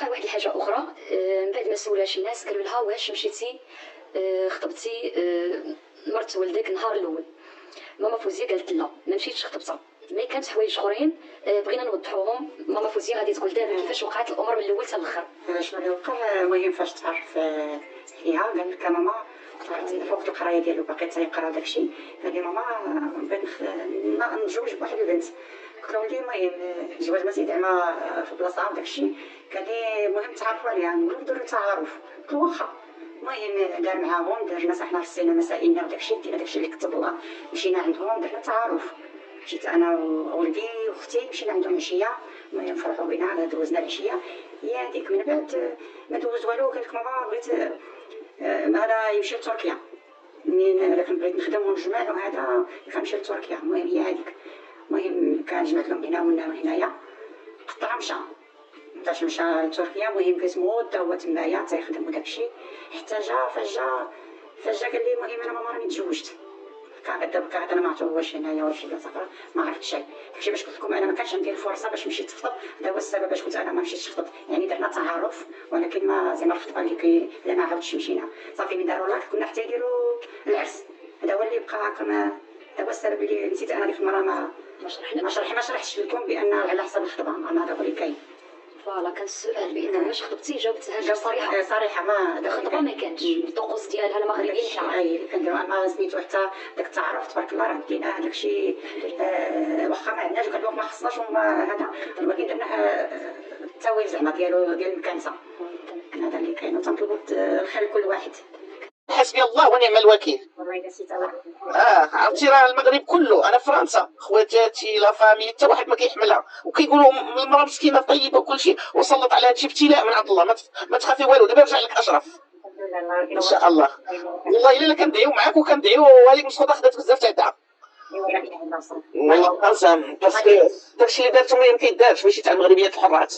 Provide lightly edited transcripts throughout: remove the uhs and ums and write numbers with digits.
وقع واحد الحاجه اخرى. من بعد ما سولا شي ناس قالوا لها واش مشيتي خطبتي مرت ولدك النهار الاول؟ ماما فوزيه قالت لا ما مشيتش خطبتها. مي كانت حوايج اخرين بغينا نوضحوهم. ماما فوزيه غادي تقول دابا كيفاش وقعت الامور من الاول حتى الاخر. شنو اللي وقع؟ المهم فاش تعرف فيها قال لك ماما فوق القرايه ديالو باقي تيقرا داكشي. قال لي ماما بغيت نتزوج بواحد البنت. قلت له ولدي المهم الجواز ماشي زعما في بلاصه داكشي. قال لي المهم تعرفوا عليها. نقول له نديروا تعارف. قلت له واخا. المهم دار معاهم درنا صحنا في السينما مسائلنا وداكشي دينا داكشي اللي كتب الله. مشينا عندهم درنا تعارف. مشيت انا وولدي واختي مشينا عندهم عشيه. المهم فرحوا بينا دوزنا العشيه. هي هذيك من بعد ما دوز والو قال لك ماما بغيت هذا يمشي لتركيا. منين انا بغيت نخدم ونجمع وهذا غنمشي لتركيا. المهم هي هذيك. المهم كان جمعت لهم هنا وهنا وهنايا. قطع مشى لتركيا. المهم كيسمو حتى هو تمايا تيخدم وداكشي حتى جا فجا قال لي المهم انا ماما راني تزوجت. كان انا ما عرفتش واش هنايا واش بلاصه اخرى ما عرفت شيء. داكشي باش قلت لكم انا ما كانش عندي الفرصه باش نمشي نخطب. هذا هو السبب باش قلت انا ما مشيتش نخطب. يعني درنا تعارف ولكن ما زعما الخطبه اللي لا ما عاودش مشينا صافي. من داروا لاك كنا حتى يديروا العرس. هذا هو اللي بقى كما هذا هو السبب اللي نسيت انا ديك المره ما شرحتش لكم بان على حسب الخطبه. انا هذا هو اللي كاين. فوالا كان السؤال بان واش خطبتي جاوبتها صريحه ما الخطبه ما كانتش الطقوس ديالها المغربيين حنا اللي كنديروا. انا سميتو حتى داك التعارف تبارك الله راه ديناه داكشي واخا ما عندناش قال ما خصناش وما هذا ولكن درناه التاويل زعما ديال المكانسه. هذا اللي كاين وتنطلبوا الخير لكل واحد. حسبي الله ونعم الوكيل. عرفتي راه المغرب كله انا فرنسا خواتاتي لا فامي حتى واحد ما كيحملها وكيقولوا المراه مسكينه طيبه وكل شيء وصلت على هادشي ابتلاء من عند الله. ما تخافي والو دابا رجع لك اشرف ان شاء الله. والله الا كندعيو معاك وكندعيو هذيك مسخوطه خدات بزاف تاع الدعاء. والله قسم باسكو داكشي اللي دارتو ما يمكن ماشي تاع المغربيات الحرات.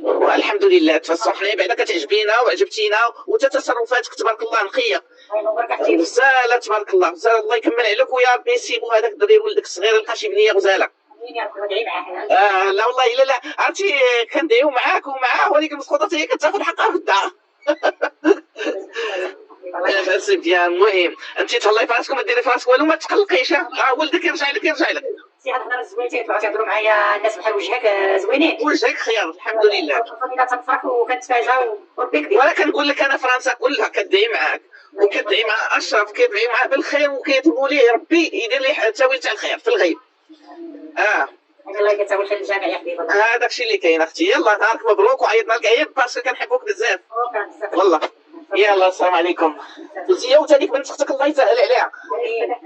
والحمد لله تفصحنا بعدا كتعجبينا وعجبتينا وتصرفاتك تبارك الله نقيه غزاله تبارك الله. غزاله الله يكمل عليك ويا ربي يسيبوا هذاك الدري ولدك الصغير يلقى شي بنيه غزاله. لا والله الا لا عرفتي كندعيو معاك ومعاه وهذيك المسخوطه هي كتاخذ حقها في الدار. بس مزيان. المهم انت تهلاي في راسك وما ديري في راسك والو ما تقلقيش. ولدك يرجع لك سي هاد الهضره زوين تيهضروا معايا الناس بحال وجهك زوينين. وجهك خير الحمد لله. انا تنفرح وكنتفاجا وربي كبير. وانا كنقول لك انا فرنسا كلها كدعي معاك وكدعي مع اشرف كيدعي معاه بالخير وكيطلبوا ليه ربي يدير ليه التاويل تاع الخير في الغيب. الله يكتب الخير للجميع يا حبيبي. هذاك الشيء اللي كاين اختي. يلا نهارك مبروك وعيطنا لك عيط باسكو كنحبوك بزاف والله. يلا السلام عليكم. فوزيه وتانيك بنت اختك الله يسهل عليها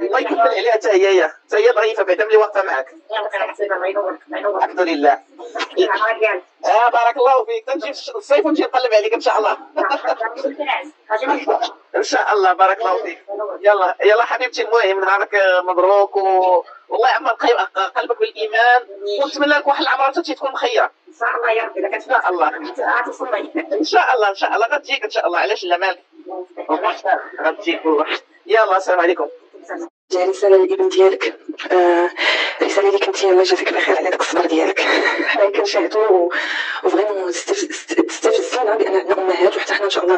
الله يكمل عليها حتى هي ضعيفه بعدا ملي واقفه معاك. الحمد لله. بارك الله فيك. تنجي في الصيف ونجي نقلب عليك ان شاء الله. ان شاء الله بارك الله فيك. يلا حبيبتي المهم نهارك مبروك والله يعمر قلبك بالايمان ونتمنى لك واحد العمره تكون مخيره ان شاء الله يا ربي. لك ان شاء الله ان شاء الله غتجيك ان شاء الله. علاش لا مالك غتجيك والله. يلا السلام عليكم. رسالة للابن ديالك. رسالة اللي كنتي الله يجازيك بخير على داك الصبر ديالك. حنا كنشاهدوا وفريمون استفزينا بان عندنا امهات وحتى حنا ان شاء الله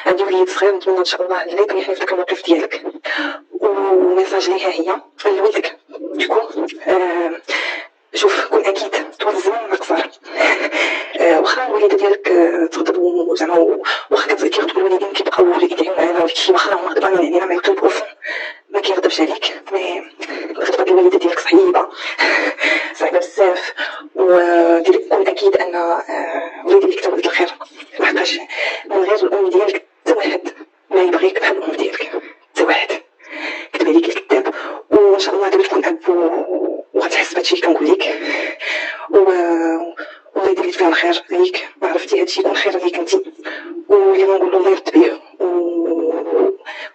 عندي وليد صغير نتمنى ان شاء الله لا يطيح في ذاك الموقف ديالك. وميساج ليها هي لولدك يكون شوف كون اكيد طول الزمان ما قصر. واخا الوالده ديالك تغضب زعما واخا كيغضبوا الوالدين كيبقاو يدعيو معانا وداكشي واخا هما غضبانين علينا ما يقلبوا ما كيغضبش عليك. مي الغضبه ديال الوالده ديالك صعيبه بزاف. وديرك كون اكيد ان وليدي اللي كتب لك الخير لحقاش من غير الام ديالك حتى واحد ما يبغيك بحال الام ديالك حتى واحد. كتب عليك الكذاب وان شاء الله دابا تكون اب وغتحس بهادشي اللي كنقول لك. والله يدير لك فيها الخير عليك. ما عرفتي هادشي يكون خير عليك انت واللي نقول له الله يرد بيه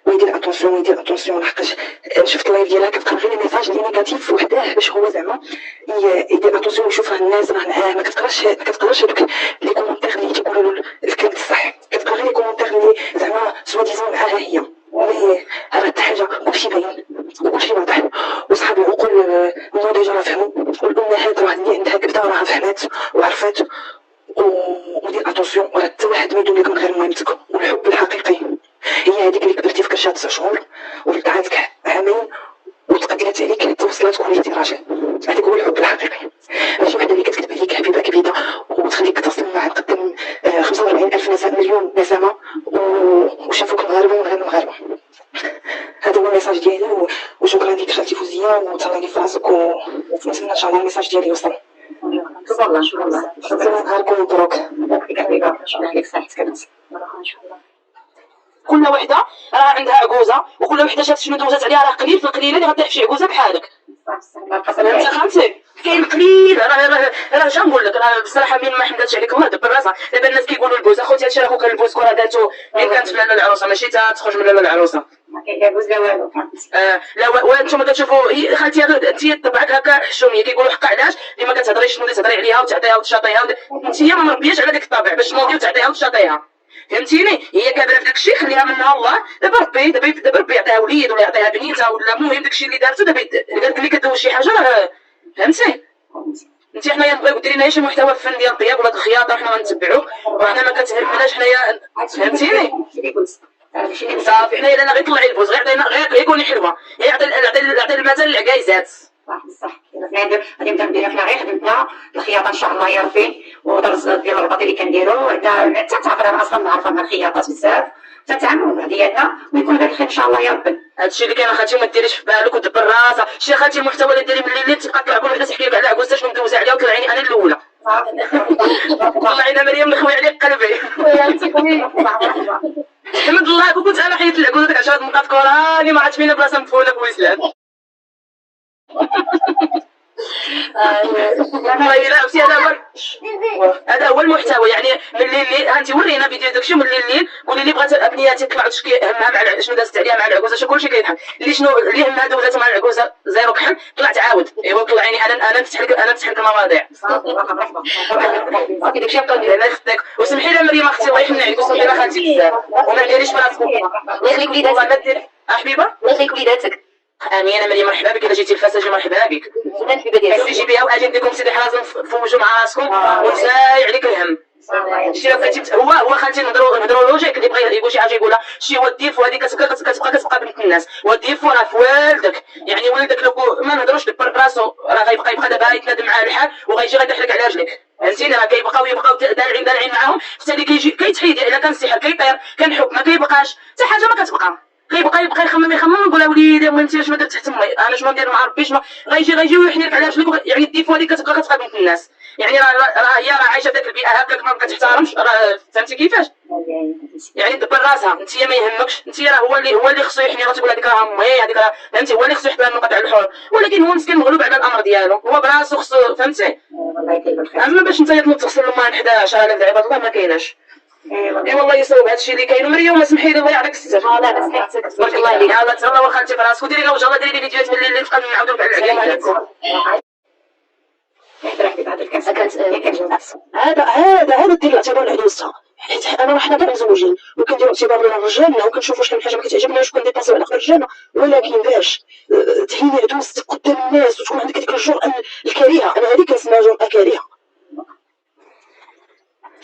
ويدير اتونسيون لحقاش شفت اللايف ديالها كتقرا غير ميساج اللي نيجاتيف وحداه باش هو زعما يدير اتونسيون ويشوف راه الناس راه معاه. ما كتقراش هذوك لي كومونتير اللي تيقولوا له الكلمه الصح. كتقرا غير لي كومونتير اللي زعما سوا ديزون معاها هي. مي راه حتى حاجه كلشي باين وكلشي واضح وصحاب العقول ديجا راه فهموا والامهات راه اللي عندها كبده راه فهمات وعرفات ودير اتونسيون، راه حتى واحد ما يدوم لك من غير مهمتك. والحب الحقيقي هي هذيك اللي كبرتي في كرشها 9 شهور ولقاتك عامين وتقدرت عليك حتى وصلاتك وليتي راجل. هذاك هو الحب الحقيقي، ماشي وحده اللي كتكتب عليك حبيبه كبيده وتخليك تصل معها قدام 45,000 مليون نسمه وشافوك المغاربه من غير المغاربه. هذا هو الميساج ديالي، وشكرا ليك خالتي فوزيه، وتهلاي في راسك، ونتمنى ان شاء الله الميساج ديالي يوصل. شكرا الله. نهاركم مبروك. شكرا لك صحتك. كل وحده راه عندها عجوزه، وكل وحده شافت شنو دوزات عليها، راه قليل في القليله اللي غطيح في شي عجوزه بحالك. فهمتي؟ كاين قليل. راه اش نقول لك، راه بصراحه من ما حمداتش عليك الله دبر راسها. دابا الناس كيقولوا البوز اخوتي، هادشي راه كان البوز راه داتو من كانت في لاله العروسه، ماشي تخرج من لاله العروسه. ما كيدابوز لا والو. لا وانتم كتشوفوا خالتي انت طبعك هكا حشوميه، كيقولوا حق علاش اللي ما كتهضريش اللي تهضري عليها وتعطيها وتشاطيها، انت ما مربياش على داك الطبع باش تنوضي وتعطيها وتشاطيها. فهمتيني؟ هي كابره في داكشي، خليها منها الله. دابا ربي يعطيها وليد ولا يعطيها بنيته ولا المهم داكشي اللي دارتو. دابا قالت لي كدوز شي حاجه راه فهمتي. انت حنايا نبغيو ديري لنا شي محتوى فن ديال الطياب ولا الخياطه، حنا غنتبعوه وحنا ما كتهمناش حنايا. فهمتيني؟ صافي حنايا الا غير طلعي البوز غير يكوني حلوه، يعطي المثل العكايزات. صح غادي نبدا ندير. حنا غير خدمتنا الخياطه ان شاء الله يا ربي، ودرس ديال الرباط اللي كنديرو حتى تعرف انا اصلا عارفه مع الخياطات بزاف، تتعاملوا ديالنا ويكون هذا الخير ان شاء الله يا ربي. هادشي اللي كاين اخاتي وما ديريش في بالك ودبر راسها. شي اخاتي المحتوى اللي ديري من الليل تبقى طلع كل وحده تحكي لك على عكوزه شنو مدوزه عليها وطلعيني انا الاولى. طلعينا مريم نخوي عليك قلبي. حمد الله كنت انا حيت العكوزه ديك 10 نقاط كوراني ما عرفت فين بلاصه مفوله بويسلان. هذا هو المحتوى. يعني من الليل انت ورينا فيديو داكشي من الليل، قولي لي بغات ابنياتي طلعوا تشكي همها مع شنو دازت عليها مع العكوزه، شنو كلشي كيضحك اللي شنو اللي همها دوزات مع العكوزه زيرو كحل، طلعت عاود ايوا طلعيني انا نفتح لك المواضيع. صافي داكشي بقى ندير. الله يخدك وسمحي لي مريم اختي، الله يحن عليك، وسمحي لي خالتي بزاف وما ديريش براسك. الله يخليك وليداتك. والله ما دير حبيبه. الله يخليك وليداتك. امين يا مريم، مرحبا بك. الا جيتي الفاساجي مرحبا بك. سنان في بداية جي بها واجي نديكم سيدي حازم فوجوا مع راسكم ونساي عليك الهم. شتي لو كنتي هو خالتي نهضروا لوجيك، اللي بغى يقول شي حاجه يقولها. شي هو الديف وهذيك كتبقى بنت الناس، والديف راه في والدك. يعني ولدك لو ما نهضروش دبر براسو راه غيبقى دابا يتنادم مع الحال وغيجي غيدحلك على رجلك. فهمتيني؟ راه يبقاو دالعين معاهم حتى اللي كيجي كيتحيد. الا كان السحر كيطير، كان الحب ما كيبقاش، حتى حاجه ما كتبقى. يبقى يخمم ونقول له وليدي انت شنو درت تحت امي، انا شنو ندير مع ربي، شنو غيجي ويحني لك على رجلك. يعني الديفو هذيك كتبقى بنت الناس. يعني هي عايشه في ذاك البيئه هكاك ما كتحترمش. راه فهمتي كيفاش؟ يعني دبر راسها. انت ما يهمكش، انت راه هو اللي خصو يحني. راه تقول هذيك راه امي، هذيك راه فهمتي، هو اللي خصو يحط لها النقط على الحور. ولكن هو مسكين مغلوب على الامر ديالو، هو براسو خصو. فهمتي؟ اما باش انت تنوض تغسل الماء 11000 عباد الله ما كايناش. اي والله يصوب هادشي اللي كاين. مريم اسمحي لي الله يعطيك الستر. لا بس حياتك تبارك الله عليك. يلاه تهلاو خالتي في راسك وديري لنا وجه الله. ديري لي فيديوهات من الليل نبقى نعاودو على العيال عليكم. هذا دير الاعتبار لعدوزتها. حيت انا وحنا كاع مزوجين وكنديروا اعتبار لرجالنا وكنشوفوا شحال من حاجه ما كتعجبناش وكنديباسيو على رجالنا، ولكن باش تهيني عدوزتك قدام الناس وتكون عندك هذيك الجرأة الكريهه، انا هذيك كنسميها جرأة كريهه.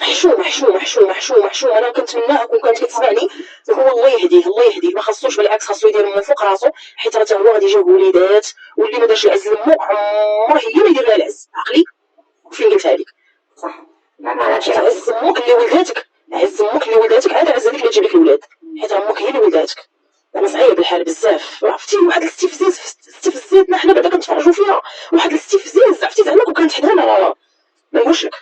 حشومه. انا كنتمناه كون كانت كتسمعني هو الله يهديه ما خصوش، بالعكس خاصو يدير من فوق راسو، حيت راه هو غادي يجيب وليدات، واللي ما دارش العز لمو عمره هي ما يدير لها العز. عقلي فين قلتها لك؟ صح. عز امك اللي ولداتك عاد عز هذيك اللي تجيب لك الولاد، حيت امك هي اللي ولداتك. انا صعيب الحال بزاف. عرفتي واحد استفزازنا حنا بعدا كنتفرجوا فيها، واحد الاستفزاز. عرفتي زعما كون كانت حدانا ما نقولش لك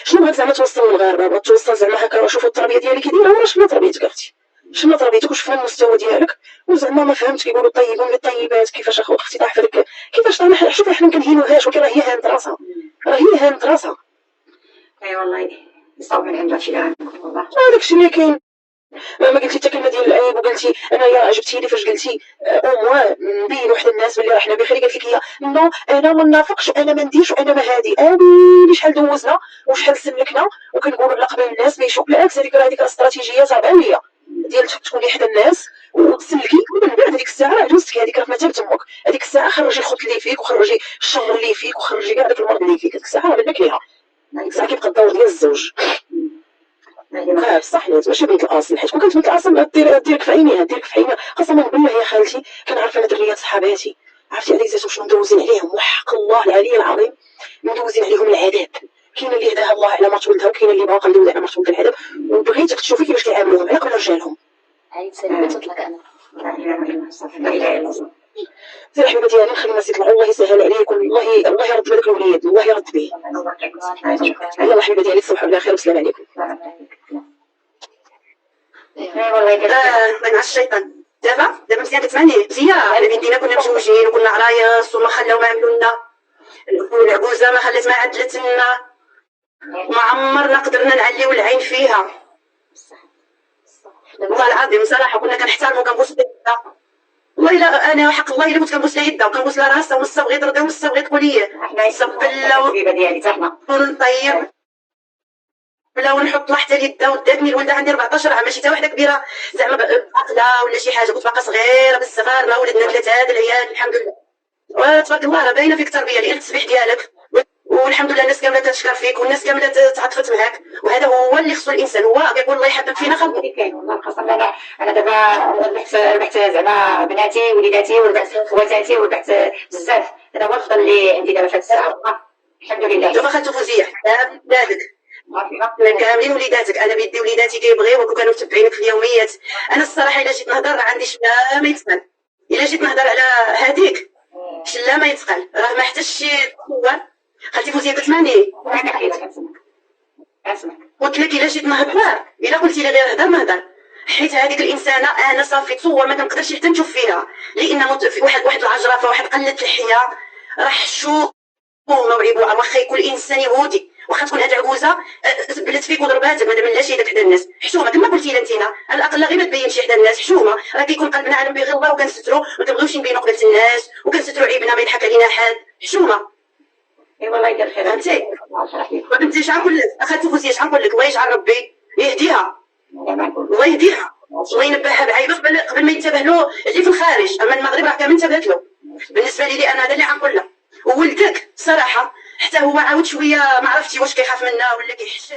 شنو بغات زعما توصل للمغاربه. بغات توصل زعما هكا شوفوا التربيه ديالي كي دايره، ولا شفنا تربيتك اختي، شفنا تربيتك وشفنا المستوى ديالك، وزعما ما فهمت كيقولوا الطيبون للطيبات. كيفاش اختي طاح في ديك كيفاش انا شوفي حنا ما كنهينوهاش، ولكن راه هي هانت راسها. اي والله يصاوب من عند هادشي اللي غنقول والله. هذاك الشيء اللي كاين. ما قلتي حتى كلمه ديال العيب، وقلتي انايا عجبتي لي فاش قلتي موا نبين واحد الناس بلي راه حنا بخير. قالت لك هي نو انا ما نافقش وانا ما نديرش وانا ما هادي. ويلي شحال دوزنا وشحال سلكنا وكنقولوا على قبل الناس ما يشوف. بالعكس هذيك استراتيجيه تابعه ليا. ديال تكوني حدا الناس وتسلكي، ومن بعد هذيك الساعه عجوزتك هذيك راه في مثابه امك، هذيك الساعه خرجي الخبث اللي فيك وخرجي الشر اللي فيك وخرجي كاع داك المرض اللي فيك، هذيك الساعه راه منك ليها، هذيك الساعه كيبقى الدور ديال الزوج. بصح ماشي بنت الاصل، حيت كون كانت بنت الاصل ديرك في عينيها، ديرك في عينيها. قسما بالله يا خالتي كنعرف انا دريات صحاباتي، عرفتي عليك ذاتهم شنو مدوزين عليهم، وحق الله العلي العظيم مدوزين عليهم العذاب. كاين اللي هداها الله على مرت ولدها، وكاين اللي باقا مدوز على مرت ولدها العذاب، وبغيتك تشوفي كيفاش كيعاملوهم على قبل رجالهم. عيد سلامة تطلق أنا. لا اله الا الله، لا اله الا الله. سير حبيبه ديالي نخلي الناس يطلعوا، الله يسهل عليك، الله يرد بهذاك الوليد، الله يرد به. يلا حبيبه ديالي تصبحوا على خير والسلام عليكم. والله من على الشيطان. دابا مزيان كتسمعني مزيان. انا بنتينا كنا متزوجين وكنا عرايس وما خلاو ما عملوا لنا، والعجوزه ما خلات ما عدلت لنا، وما عمرنا قدرنا نعليو العين فيها. والله العظيم صراحه كنا كنحترمو وكنبوس يدها، والله الا انا حق الله الا كنت كنبوس لها يدها وكنبوس لها راسها، ونصها بغيت ترضي ونصها بغيت تقول لي احنا يصبلا الحبيبه ديالي حتى حنا ونطيب بلا ونحط لها حتى اليد. وداتني الولده عندي 14 عام، ماشي حتى وحده كبيره زعما عاقله ولا شي حاجه، كنت باقا صغيره بالصغار. ما ولدنا 3 هاد العيال الحمد لله، وتبارك الله راه باينه فيك التربيه لان التسبيح ديالك، والحمد لله الناس كامله تشكر فيك والناس كامله تعاطفت معاك، وهذا هو اللي خصو الانسان، هو كيقول الله يحبب فينا خلقه. اللي كاين والله القسم. انا دابا ربحت زعما بناتي وليداتي وربحت خواتاتي وربحت بزاف. هذا هو الفضل اللي عندي دابا في هذه الساعه، الحمد لله. شوف اخاتو فوزيه حتى ولادك كاملين وليداتك، انا بيدي وليداتي كيبغيوك وكانوا متبعينك في اليوميات. انا الصراحه الا جيت نهضر راه عندي شلا ما يتقال، الا جيت نهضر على هذيك شلا ما يتقال، راه ما حتى شي تصور. خالتي فوزيه كتسمعني؟ قلت لك الا جيت نهضر، الا قلتي لي غير هضر ما هضر، حيت هذيك الانسانه انا صافي تصور ما كنقدرش حتى نشوف فيها، لان واحد العجرفه واحد قله اللحيه راه حشومه وعيبوها. واخا يكون الانسان يهودي، واخا تكون هاد العجوزه بلت فيك وضرباتك ما دابلاش يدك حدا الناس، حشومه كما قلتي لي انتينا، على الاقل غير ما تبينش حدا الناس، حشومه. راه كيكون قلبنا عالم به غير الله وكنسترو، ما كنبغيوش نبينو قبلة الناس وكنسترو عيبنا ما يضحك علينا حد، حشومه. اي والله يدير خير. فهمتي؟ وبنتي شحال نقول لك اخاتي فوزيه، شحال نقول لك الله يجعل ربي يهديها، الله يهديها، الله ينبهها بعيبه قبل ما ينتبه له اللي في الخارج. اما المغرب راه كامل انتبهت له. بالنسبه لي انا هذا اللي غنقول له. وولدك صراحه حتى هو عاود شويه ما عرفتي واش كيخاف منا ولا كيحش.